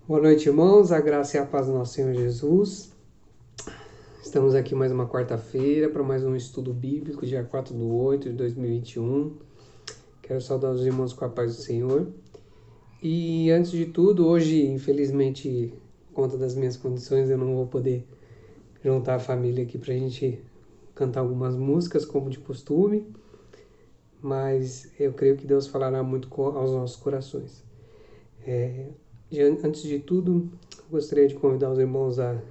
Boa noite, irmãos. A graça e a paz do nosso Senhor Jesus. Estamos aqui mais uma quarta-feira para mais um estudo bíblico, dia 4/8/2021. Quero saudar os irmãos com a paz do Senhor. E antes de tudo, hoje, infelizmente, por conta das minhas condições, eu não vou poder juntar a família aqui para a gente cantar algumas músicas, como de costume. Mas eu creio que Deus falará muito aos nossos corações. Antes de tudo, gostaria de convidar os irmãos a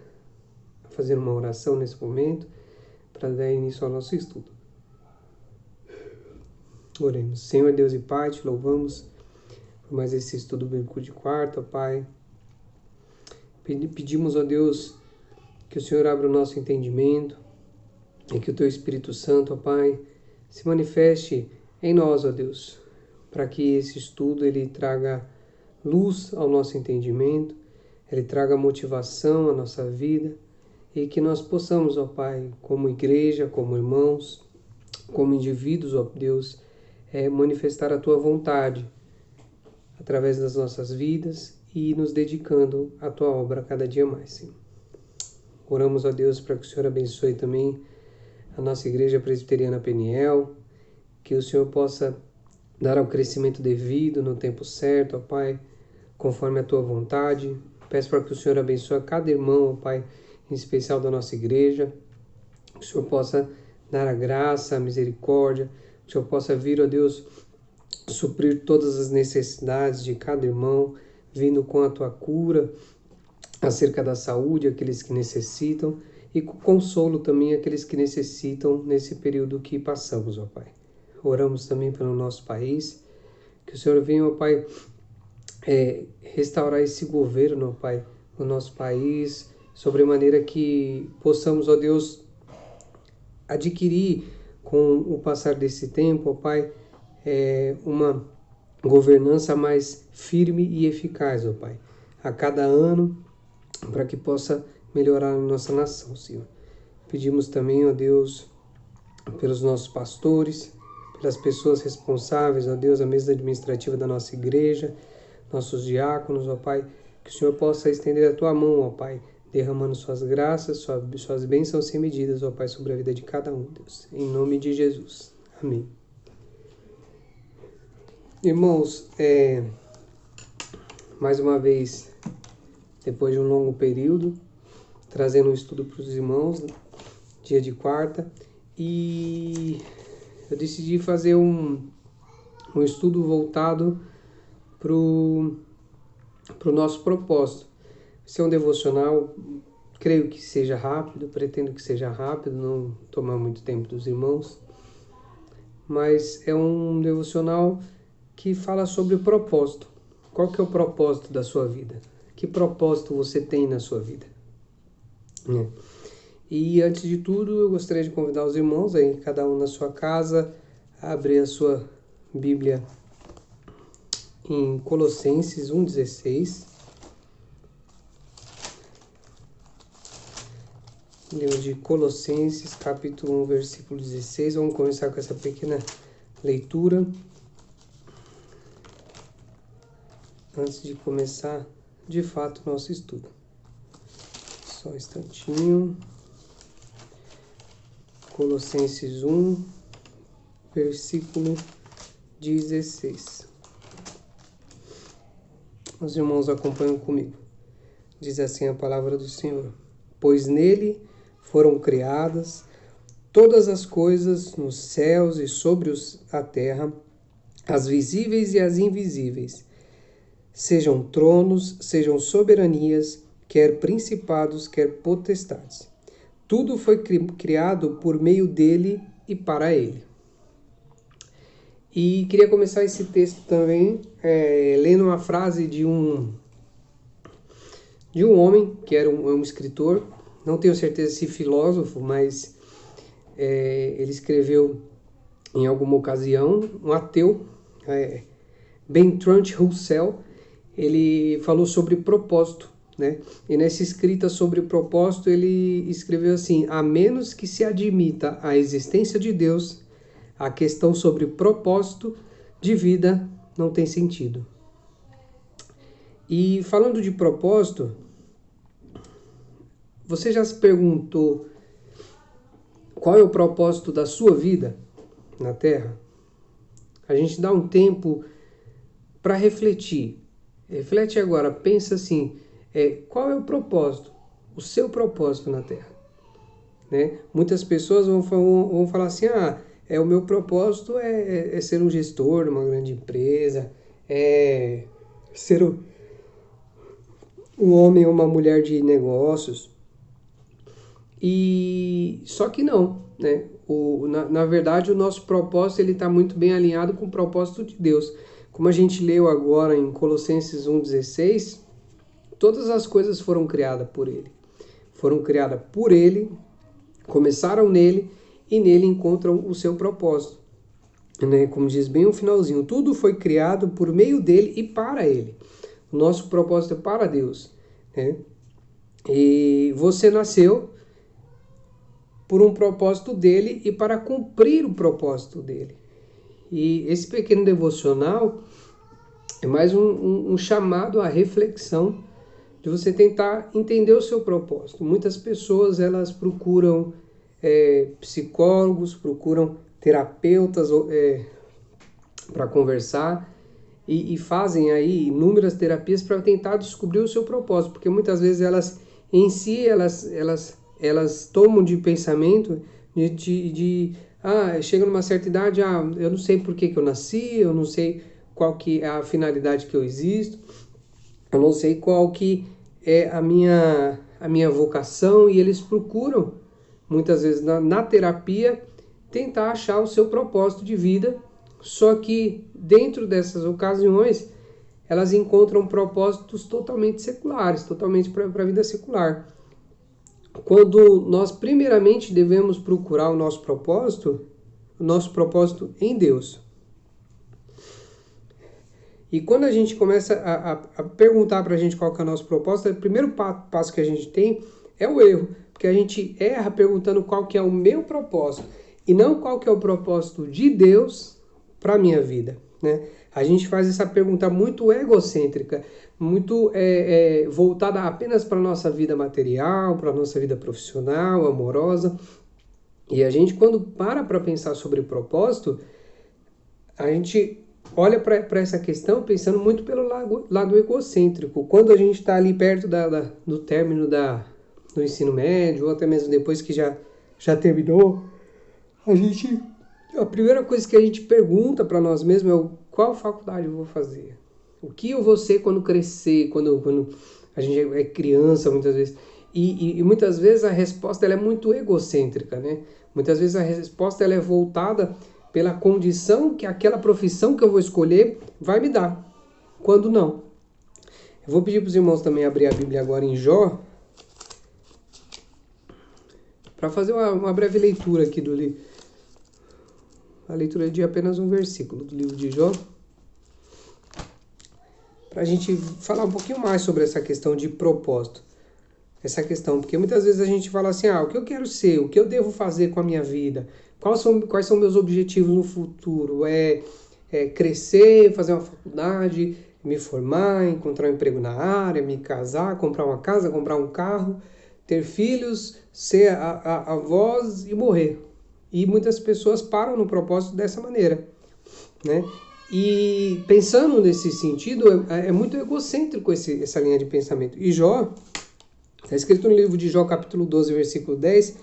fazer uma oração nesse momento, para dar início ao nosso estudo. Oremos. Senhor Deus e Pai, te louvamos por mais esse estudo bíblico de quarta, Pai. Pedimos, ó Deus, que o Senhor abra o nosso entendimento e que o Teu Espírito Santo, ó Pai, se manifeste em nós, ó Deus, para que esse estudo ele traga luz ao nosso entendimento, ele traga motivação à nossa vida e que nós possamos, ó Pai, como igreja, como irmãos, como indivíduos, ó Deus, manifestar a Tua vontade através das nossas vidas e nos dedicando à Tua obra cada dia mais, Senhor. Oramos a Deus para que o Senhor abençoe também a nossa igreja presbiteriana Peniel, que o Senhor possa dar ao crescimento devido no tempo certo, ó Pai, conforme a Tua vontade. Peço para que o Senhor abençoe cada irmão, ó Pai, em especial da nossa igreja. Que o Senhor possa dar a graça, a misericórdia, que o Senhor possa vir, ó Deus, suprir todas as necessidades de cada irmão, vindo com a Tua cura acerca da saúde, aqueles que necessitam, e com consolo também aqueles que necessitam nesse período que passamos, ó Pai. Oramos também pelo nosso país, que o Senhor venha, ó Pai, restaurar esse governo, ó Pai, no nosso país, sobre maneira que possamos, ó Deus, adquirir com o passar desse tempo, ó Pai, uma governança mais firme e eficaz, ó Pai, a cada ano, para que possa melhorar a nossa nação, Senhor. Pedimos também, ó Deus, pelos nossos pastores, pelas pessoas responsáveis, ó Deus, a mesa administrativa da nossa igreja, nossos diáconos, ó Pai, que o Senhor possa estender a Tua mão, ó Pai, derramando Suas graças, Suas bênçãos sem medidas, ó Pai, sobre a vida de cada um, Deus. Em nome de Jesus. Amém. Irmãos, mais uma vez, depois de um longo período, trazendo um estudo para os irmãos, dia de quarta, e eu decidi fazer um estudo voltado para o nosso propósito. Esse é um devocional, creio que seja rápido, pretendo que seja rápido, não tomar muito tempo dos irmãos, mas é um devocional que fala sobre o propósito. Qual que é o propósito da sua vida? Que propósito você tem na sua vida? E antes de tudo, eu gostaria de convidar os irmãos, aí, cada um na sua casa, a abrir a sua Bíblia em Colossenses 1,16. Livro de Colossenses, capítulo 1, versículo 16. Vamos começar com essa pequena leitura. Antes de começar, de fato, o nosso estudo. Só um instantinho. Colossenses 1, versículo 16. Os irmãos acompanham comigo. Diz assim a palavra do Senhor: pois nele foram criadas todas as coisas nos céus e sobre a terra, as visíveis e as invisíveis, sejam tronos, sejam soberanias, quer principados, quer potestades. Tudo foi criado por meio dele e para ele. E queria começar esse texto também lendo uma frase de um homem que era um escritor, não tenho certeza se filósofo, mas ele escreveu em alguma ocasião, um ateu, Bertrand Russell. Ele falou sobre propósito, né? E nessa escrita sobre propósito ele escreveu assim: a menos que se admita a existência de Deus, a questão sobre propósito de vida não tem sentido. E falando de propósito, você já se perguntou qual é o propósito da sua vida na Terra? A gente dá um tempo para refletir. Reflete agora, pensa assim, qual é o propósito? O seu propósito na Terra? Né? Muitas pessoas vão falar assim, o meu propósito é ser um gestor de uma grande empresa, é ser um homem ou uma mulher de negócios. E só que não, né? Na verdade, o nosso propósito ele está muito bem alinhado com o propósito de Deus. Como a gente leu agora em Colossenses 1,16, todas as coisas foram criadas por Ele. Foram criadas por Ele, começaram nele e nele encontram o seu propósito. Né? Como diz bem o finalzinho, tudo foi criado por meio dele e para Ele. O nosso propósito é para Deus. Né? E você nasceu por um propósito dele e para cumprir o propósito dele. E esse pequeno devocional é mais um chamado à reflexão de você tentar entender o seu propósito. Muitas pessoas elas procuram psicólogos, procuram terapeutas para conversar e fazem aí inúmeras terapias para tentar descobrir o seu propósito, porque muitas vezes elas em si elas tomam de pensamento chega numa certa idade, eu não sei por que eu nasci, eu não sei qual que é a finalidade que eu existo, eu não sei qual que é a minha vocação, e eles procuram, muitas vezes na terapia, tentar achar o seu propósito de vida, só que dentro dessas ocasiões, elas encontram propósitos totalmente seculares, totalmente para a vida secular. Quando nós primeiramente devemos procurar o nosso propósito em Deus. E quando a gente começa a perguntar para a gente qual que é o nosso propósito, o primeiro passo que a gente tem é o erro, porque a gente erra perguntando qual que é o meu propósito e não qual que é o propósito de Deus para a minha vida, né? A gente faz essa pergunta muito egocêntrica, muito voltada apenas para a nossa vida material, para a nossa vida profissional, amorosa. E a gente, quando para pensar sobre o propósito, a gente olha para essa questão pensando muito pelo lado egocêntrico. Quando a gente está ali perto do término do ensino médio, ou até mesmo depois que já terminou, a primeira coisa que a gente pergunta para nós mesmos é qual faculdade eu vou fazer? O que eu vou ser quando crescer, quando a gente é criança, muitas vezes. E muitas vezes a resposta ela é muito egocêntrica, né? Muitas vezes a resposta ela é voltada pela condição que aquela profissão que eu vou escolher vai me dar. Quando não. Eu vou pedir para os irmãos também abrir a Bíblia agora em Jó, para fazer uma breve leitura aqui do livro. A leitura de apenas um versículo do livro de Jó, para a gente falar um pouquinho mais sobre essa questão de propósito. Essa questão, porque muitas vezes a gente fala assim, o que eu quero ser, o que eu devo fazer com a minha vida, quais são meus objetivos no futuro, crescer, fazer uma faculdade, me formar, encontrar um emprego na área, me casar, comprar uma casa, comprar um carro, ter filhos, ser avós e morrer. E muitas pessoas param no propósito dessa maneira, né? E pensando nesse sentido, é muito egocêntrico essa linha de pensamento. E Jó, está escrito no livro de Jó, capítulo 12, versículo 10,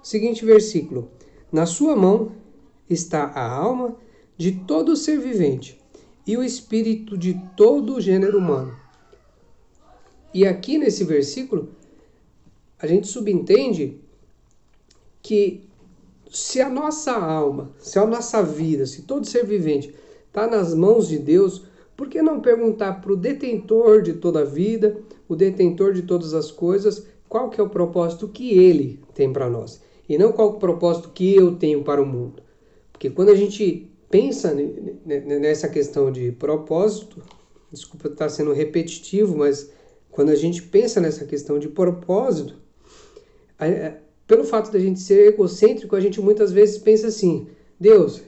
o seguinte versículo: na sua mão está a alma de todo ser vivente e o espírito de todo o gênero humano. E aqui nesse versículo, a gente subentende que se a nossa alma, se a nossa vida, se todo ser vivente está nas mãos de Deus, por que não perguntar para o detentor de toda a vida, o detentor de todas as coisas, qual que é o propósito que ele tem para nós? E não qual é o propósito que eu tenho para o mundo. Porque quando a gente pensa nessa questão de propósito, desculpa estar sendo repetitivo, mas quando a gente pensa nessa questão de propósito, pelo fato de a gente ser egocêntrico, a gente muitas vezes pensa assim, Deus,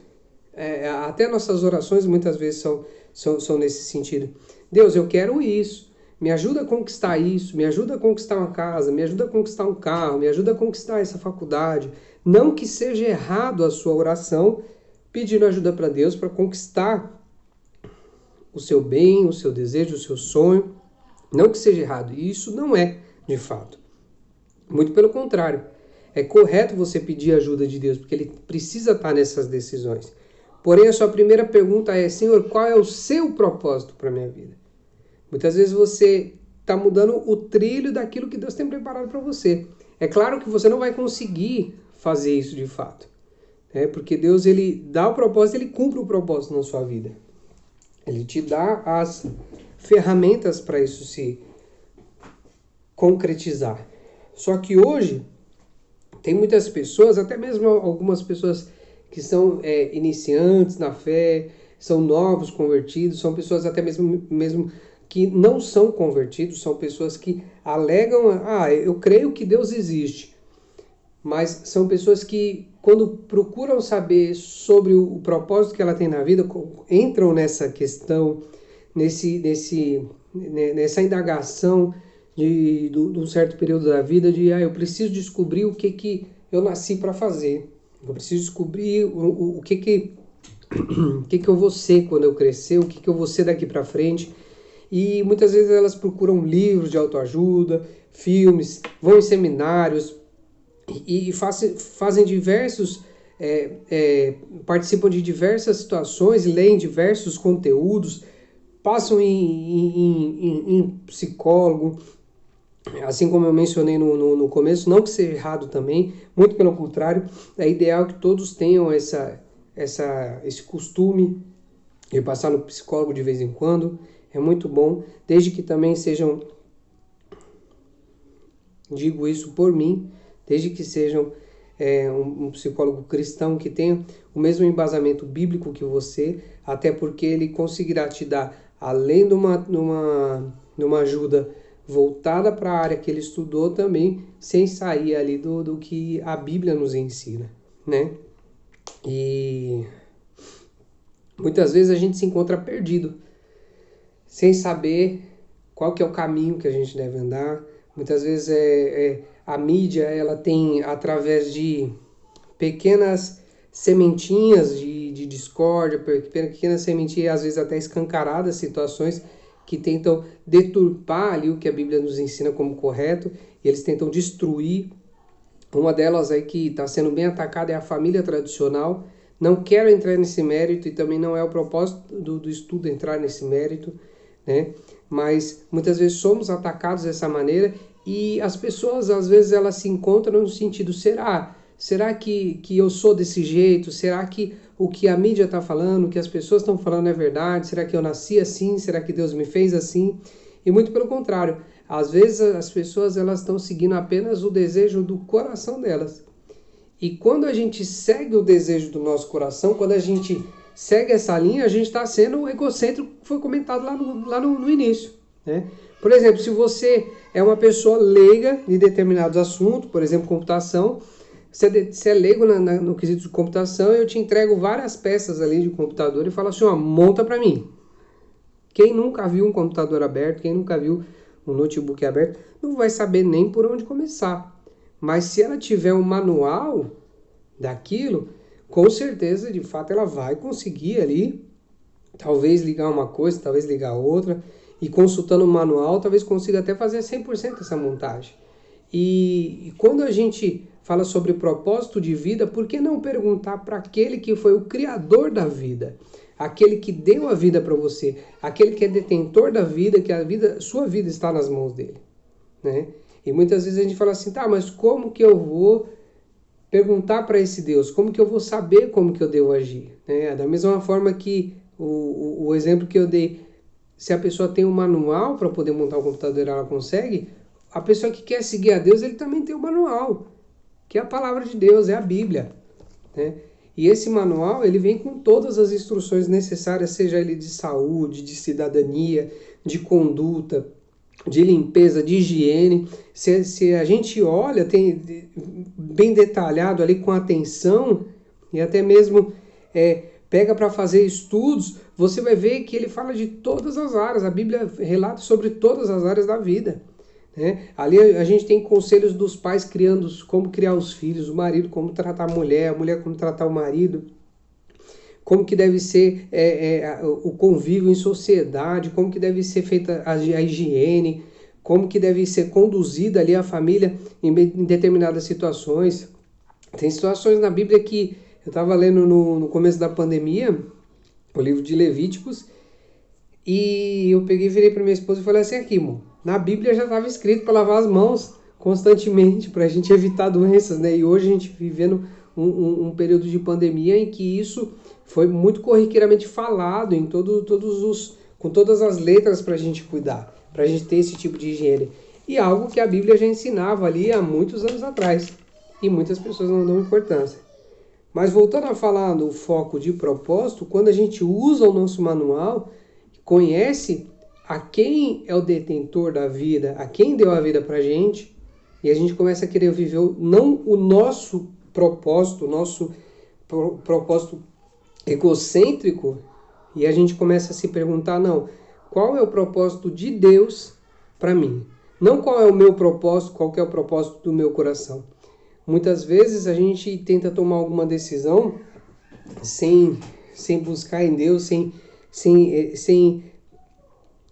até nossas orações muitas vezes são nesse sentido. Deus, eu quero isso, me ajuda a conquistar isso, me ajuda a conquistar uma casa, me ajuda a conquistar um carro, me ajuda a conquistar essa faculdade. Não que seja errado a sua oração pedindo ajuda para Deus para conquistar o seu bem, o seu desejo, o seu sonho. Não que seja errado. Isso não é, de fato. Muito pelo contrário. É correto você pedir ajuda de Deus, porque Ele precisa estar nessas decisões. Porém, a sua primeira pergunta é: Senhor, qual é o seu propósito para a minha vida? Muitas vezes você está mudando o trilho daquilo que Deus tem preparado para você. É claro que você não vai conseguir fazer isso de fato. Porque Deus, Ele dá o propósito, Ele cumpre o propósito na sua vida. Ele te dá as ferramentas para isso se concretizar. Só que hoje, tem muitas pessoas, até mesmo algumas pessoas que são iniciantes na fé, são novos convertidos, são pessoas até mesmo que não são convertidos, são pessoas que alegam, eu creio que Deus existe. Mas são pessoas que, quando procuram saber sobre o propósito que ela tem na vida, entram nessa questão, nessa indagação de um certo período da vida, de eu preciso descobrir o que eu nasci para fazer. Eu preciso descobrir o que eu vou ser quando eu crescer, o que eu vou ser daqui para frente. E muitas vezes elas procuram livros de autoajuda, filmes, vão em seminários e fazem diversos, participam de diversas situações, leem diversos conteúdos, passam em psicólogo, assim como eu mencionei no começo, não que seja errado também, muito pelo contrário, é ideal que todos tenham esse costume de passar no psicólogo de vez em quando, é muito bom, desde que também sejam, digo isso por mim, desde que sejam um psicólogo cristão que tenha o mesmo embasamento bíblico que você, até porque ele conseguirá te dar, além de uma ajuda voltada para a área que ele estudou também, sem sair ali do que a Bíblia nos ensina, né? E muitas vezes a gente se encontra perdido, sem saber qual que é o caminho que a gente deve andar. Muitas vezes a mídia, ela tem, através de pequenas sementinhas de discórdia, pequenas sementinhas, às vezes até escancaradas, situações que tentam deturpar ali o que a Bíblia nos ensina como correto, e eles tentam destruir. Uma delas aí que está sendo bem atacada é a família tradicional. Não quero entrar nesse mérito, e também não é o propósito do estudo entrar nesse mérito, né? Mas muitas vezes somos atacados dessa maneira, e as pessoas, às vezes, elas se encontram no sentido: será que eu sou desse jeito? Será que o que a mídia está falando, o que as pessoas estão falando é verdade? Será que eu nasci assim? Será que Deus me fez assim? E muito pelo contrário, às vezes as pessoas, elas estão seguindo apenas o desejo do coração delas. E quando a gente segue o desejo do nosso coração, quando a gente segue essa linha, a gente está sendo egocêntrico, que foi comentado lá no início, né? Por exemplo, se você é uma pessoa leiga em determinados assuntos, por exemplo, computação, você é leigo no quesito de computação, eu te entrego várias peças ali de computador e falo assim: monta para mim. Quem nunca viu um computador aberto, quem nunca viu um notebook aberto, não vai saber nem por onde começar. Mas se ela tiver um manual daquilo, com certeza, de fato, ela vai conseguir ali, talvez ligar uma coisa, talvez ligar outra, e consultando o manual, talvez consiga até fazer 100% essa montagem. E quando a gente fala sobre propósito de vida, por que não perguntar para aquele que foi o criador da vida, aquele que deu a vida para você, aquele que é detentor da vida, que sua vida está nas mãos dele, né? E muitas vezes a gente fala assim: mas como que eu vou perguntar para esse Deus? Como que eu vou saber como que eu devo agir? Né? Da mesma forma que o exemplo que eu dei, se a pessoa tem um manual para poder montar um computador, ela consegue. A pessoa que quer seguir a Deus, ele também tem um manual, que é a palavra de Deus, é a Bíblia, né? E esse manual, ele vem com todas as instruções necessárias, seja ele de saúde, de cidadania, de conduta, de limpeza, de higiene. Se a gente olha, tem bem detalhado ali, com atenção, e até mesmo pega para fazer estudos, você vai ver que ele fala de todas as áreas. A Bíblia relata sobre todas as áreas da vida. Né? Ali a gente tem conselhos dos pais criando como criar os filhos, o marido como tratar a mulher como tratar o marido, como que deve ser o convívio em sociedade, como que deve ser feita a higiene, como que deve ser conduzida ali a família em determinadas situações. Tem situações na Bíblia que eu estava lendo no começo da pandemia, o livro de Levíticos, e eu peguei e virei para minha esposa e falei assim, aqui, irmão, na Bíblia já estava escrito para lavar as mãos constantemente, para a gente evitar doenças, né? E hoje a gente vivendo um período de pandemia em que isso foi muito corriqueiramente falado em com todas as letras para a gente cuidar, para a gente ter esse tipo de higiene. E algo que a Bíblia já ensinava ali há muitos anos atrás, e muitas pessoas não dão importância. Mas voltando a falar do foco de propósito, quando a gente usa o nosso manual, conhece a quem é o detentor da vida, a quem deu a vida pra gente, e a gente começa a querer viver não o nosso propósito, o nosso propósito egocêntrico, e a gente começa a se perguntar, não, qual é o propósito de Deus para mim? Não qual é o meu propósito, qual que é o propósito do meu coração. Muitas vezes a gente tenta tomar alguma decisão sem buscar em Deus, sem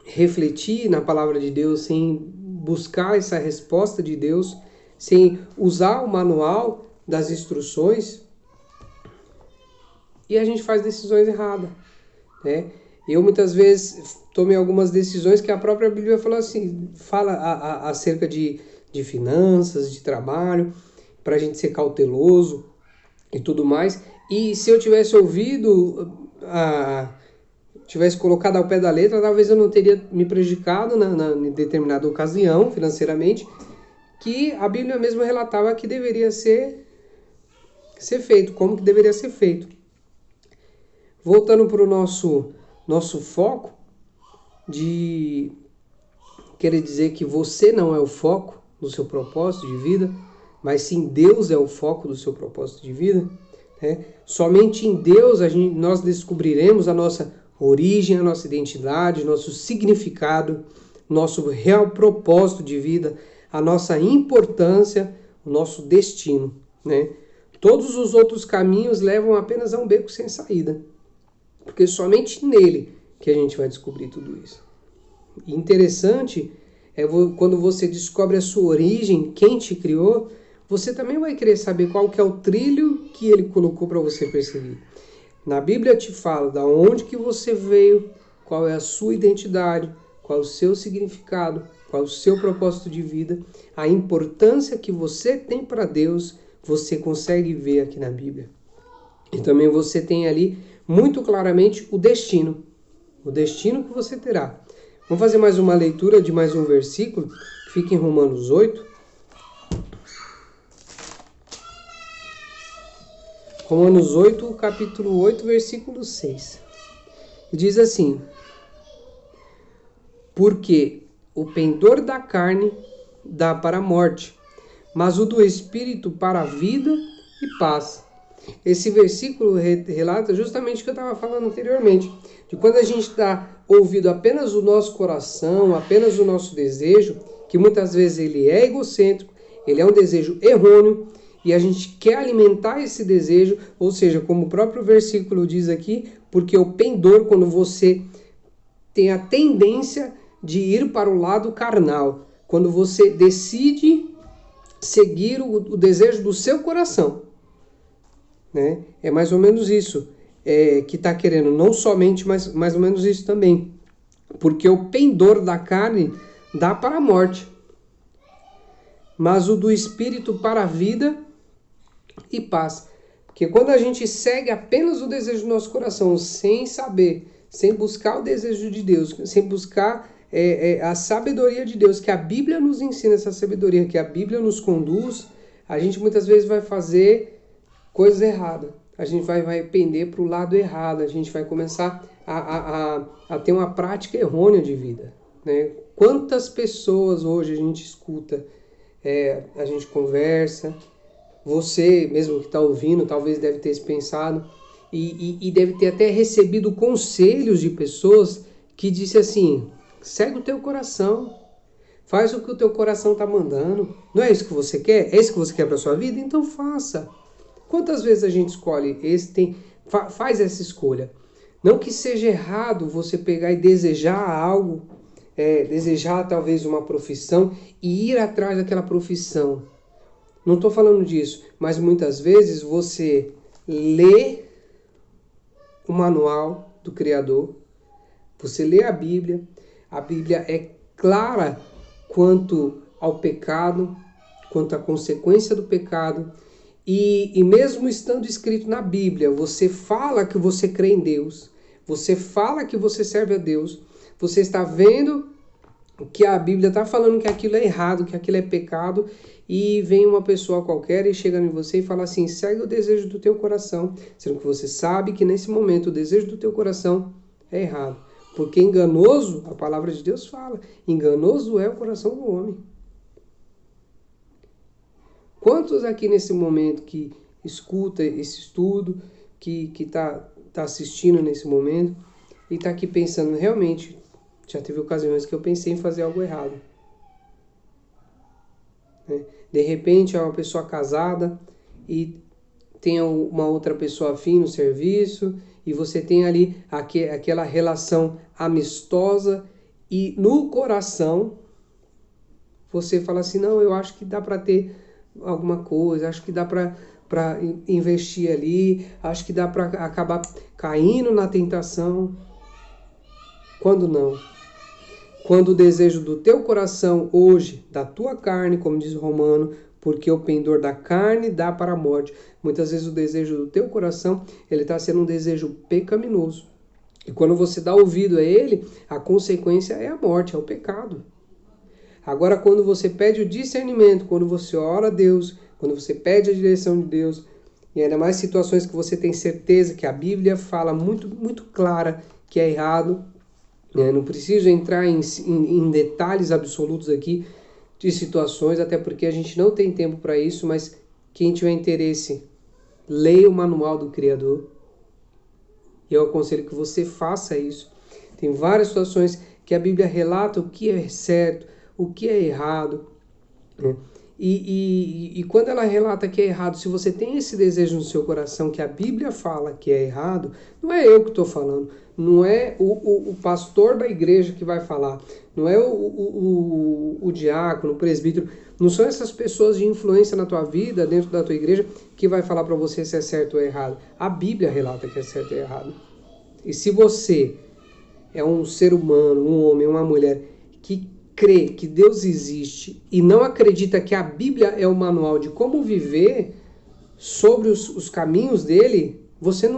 refletir na palavra de Deus, sem buscar essa resposta de Deus, sem usar o manual das instruções, e a gente faz decisões erradas, né? Eu muitas vezes tomei algumas decisões que a própria Bíblia fala acerca de finanças, de trabalho, para a gente ser cauteloso e tudo mais. E se eu tivesse ouvido, tivesse colocado ao pé da letra, talvez eu não teria me prejudicado em determinada ocasião, financeiramente, que a Bíblia mesmo relatava que deveria ser feito, como que deveria ser feito. Voltando para o nosso foco, de querer dizer que você não é o foco do seu propósito de vida, mas sim Deus é o foco do seu propósito de vida, né? Somente em Deus nós descobriremos a nossa origem, a nossa identidade, nosso significado, nosso real propósito de vida, a nossa importância, o nosso destino, né? Todos os outros caminhos levam apenas a um beco sem saída, porque somente nele que a gente vai descobrir tudo isso. E interessante é quando você descobre a sua origem, quem te criou, você também vai querer saber qual que é o trilho que ele colocou para você perseguir. Na Bíblia te fala de onde que você veio, qual é a sua identidade, qual é o seu significado, qual é o seu propósito de vida, a importância que você tem para Deus, você consegue ver aqui na Bíblia. E também você tem ali muito claramente o destino que você terá. Vamos fazer mais uma leitura de mais um versículo, que fica em Romanos 8. Romanos 8, capítulo 8, versículo 6. Diz assim: porque o pendor da carne dá para a morte, mas o do Espírito para a vida e paz. Esse versículo relata justamente o que eu estava falando anteriormente, de quando a gente dá ouvido apenas o nosso coração, apenas o nosso desejo, que muitas vezes ele é egocêntrico, ele é um desejo errôneo, e a gente quer alimentar esse desejo, ou seja, como o próprio versículo diz aqui, porque o pendor, quando você tem a tendência de ir para o lado carnal, quando você decide seguir o desejo do seu coração, né? É mais ou menos isso que está querendo, não somente, mas mais ou menos isso também. Porque o pendor da carne dá para a morte, mas o do Espírito para a vida e paz. Porque quando a gente segue apenas o desejo do nosso coração, sem saber, sem buscar o desejo de Deus, sem buscar a sabedoria de Deus, que a Bíblia nos ensina essa sabedoria, que a Bíblia nos conduz, a gente muitas vezes vai fazer coisas erradas. A gente vai pender para o lado errado, a gente vai começar a ter uma prática errônea de vida, né? Quantas pessoas hoje a gente escuta, a gente conversa, você mesmo que está ouvindo talvez deve ter pensado, e deve ter até recebido conselhos de pessoas que disse assim: segue o teu coração, faz o que o teu coração está mandando. Não é isso que você quer? É isso que você quer para sua vida? Então faça. Quantas vezes a gente escolhe faz essa escolha? Não que seja errado você pegar e desejar algo, desejar talvez uma profissão e ir atrás daquela profissão. Não estou falando disso, mas muitas vezes você lê o manual do Criador, você lê a Bíblia é clara quanto ao pecado, quanto à consequência do pecado, e mesmo estando escrito na Bíblia, você fala que você crê em Deus, você fala que você serve a Deus, você está vendo que a Bíblia está falando que aquilo é errado, que aquilo é pecado, e vem uma pessoa qualquer e chega em você e fala assim: segue o desejo do teu coração, sendo que você sabe que nesse momento o desejo do teu coração é errado. Porque enganoso, a palavra de Deus fala, enganoso é o coração do homem. Quantos aqui nesse momento que escuta esse estudo, que tá assistindo nesse momento e está aqui pensando, realmente, já teve ocasiões que eu pensei em fazer algo errado. De repente é uma pessoa casada e tem uma outra pessoa afim no serviço e você tem ali aquela relação amistosa e no coração você fala assim: não, eu acho que dá para ter alguma coisa, acho que dá para investir ali, acho que dá para acabar caindo na tentação. Quando não? Quando o desejo do teu coração hoje, da tua carne, como diz o Romano, porque o pendor da carne dá para a morte. Muitas vezes o desejo do teu coração, ele está sendo um desejo pecaminoso. E quando você dá ouvido a ele, a consequência é a morte, é o pecado. Agora, quando você pede o discernimento, quando você ora a Deus, quando você pede a direção de Deus, e ainda mais situações que você tem certeza que a Bíblia fala muito, muito clara que é errado, não preciso entrar em detalhes absolutos aqui de situações, até porque a gente não tem tempo para isso, mas quem tiver interesse, leia o manual do Criador. E eu aconselho que você faça isso. Tem várias situações que a Bíblia relata o que é certo, o que é errado. E quando ela relata que é errado, se você tem esse desejo no seu coração que a Bíblia fala que é errado, não é eu que estou falando, não é o pastor da igreja que vai falar, não é o diácono, o presbítero, não são essas pessoas de influência na tua vida, dentro da tua igreja, que vai falar para você se é certo ou errado. A Bíblia relata que é certo ou errado. E se você é um ser humano, um homem, uma mulher, que crê que Deus existe e não acredita que a Bíblia é o manual de como viver sobre os caminhos dele, você não